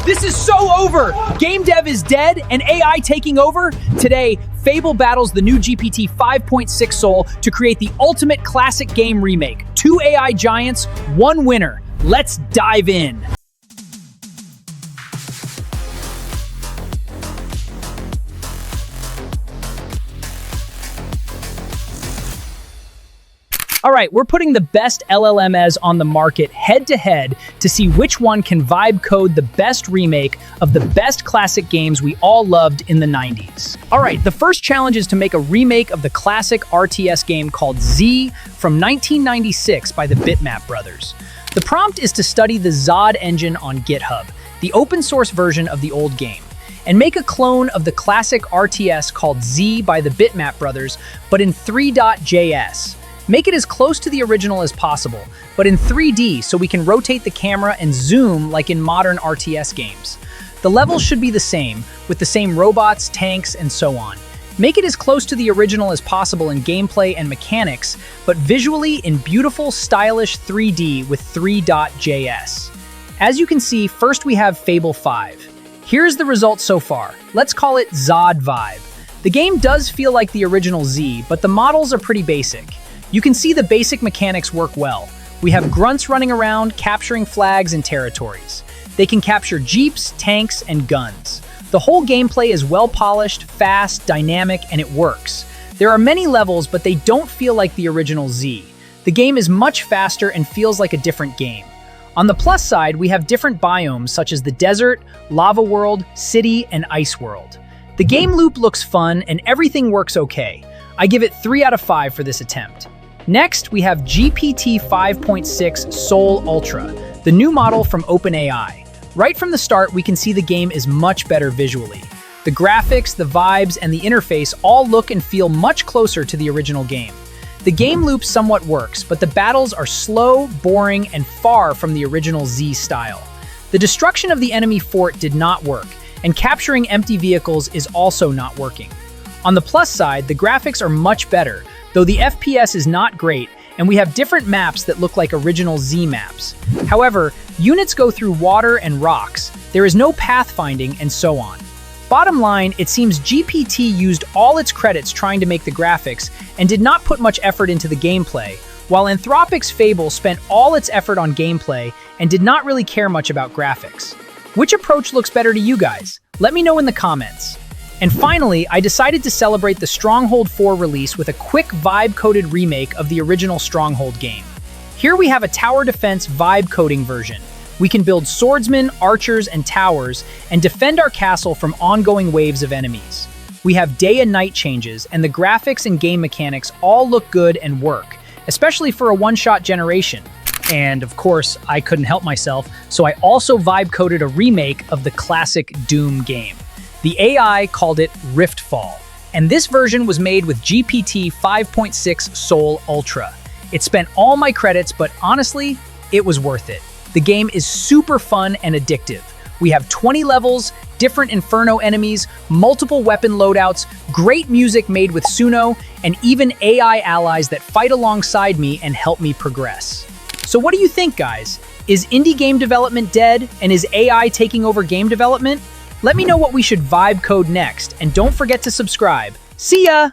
This is so over! Game dev is dead and AI taking over? Today, Fable battles the new GPT-5.6 Sol to create the ultimate classic game remake. 2 AI giants, 1 winner. Let's dive in. All right, we're putting the best LLMs on the market head-to-head to see which one can vibe code the best remake of the best classic games we all loved in the 90s. All right, the first challenge is to make a remake of the classic RTS game called Z from 1996 by the Bitmap Brothers. The prompt is to study the Zod Engine on GitHub, the open source version of the old game, and make a clone of the classic RTS called Z by the Bitmap Brothers, but in Three.js. Make it as close to the original as possible, but in 3D so we can rotate the camera and zoom like in modern RTS games. The levels should be the same, with the same robots, tanks, and so on. Make it as close to the original as possible in gameplay and mechanics, but visually in beautiful, stylish 3D with Three.js. As you can see, first we have Fable 5. Here's the result so far. Let's call it Zod Vibe. The game does feel like the original Z, but the models are pretty basic. You can see the basic mechanics work well. We have grunts running around, capturing flags and territories. They can capture jeeps, tanks, and guns. The whole gameplay is well polished, fast, dynamic, and it works. There are many levels, but they don't feel like the original Z. The game is much faster and feels like a different game. On the plus side, we have different biomes such as the desert, lava world, city, and ice world. The game loop looks fun and everything works okay. I give it 3 out of 5 for this attempt. Next, we have GPT-5.6 Sol Ultra, the new model from OpenAI. Right from the start, we can see the game is much better visually. The graphics, the vibes, and the interface all look and feel much closer to the original game. The game loop somewhat works, but the battles are slow, boring, and far from the original Z style. The destruction of the enemy fort did not work, and capturing empty vehicles is also not working. On the plus side, the graphics are much better, though the FPS is not great, and we have different maps that look like original Z maps. However, units go through water and rocks, there is no pathfinding, and so on. Bottom line, it seems GPT used all its credits trying to make the graphics and did not put much effort into the gameplay, while Anthropic's Fable spent all its effort on gameplay and did not really care much about graphics. Which approach looks better to you guys? Let me know in the comments. And finally, I decided to celebrate the Stronghold 4 release with a quick vibe-coded remake of the original Stronghold game. Here we have a tower defense vibe-coding version. We can build swordsmen, archers, and towers, and defend our castle from ongoing waves of enemies. We have day and night changes, and the graphics and game mechanics all look good and work, especially for a one-shot generation. And of course, I couldn't help myself, so I also vibe-coded a remake of the classic Doom game. The AI called it Riftfall, and this version was made with GPT-5.6 Sol Ultra. It spent all my credits, but honestly, it was worth it. The game is super fun and addictive. We have 20 levels, different Inferno enemies, multiple weapon loadouts, great music made with Suno, and even AI allies that fight alongside me and help me progress. So what do you think, guys? Is indie game development dead, and is AI taking over game development? Let me know what we should vibe code next, and don't forget to subscribe. See ya!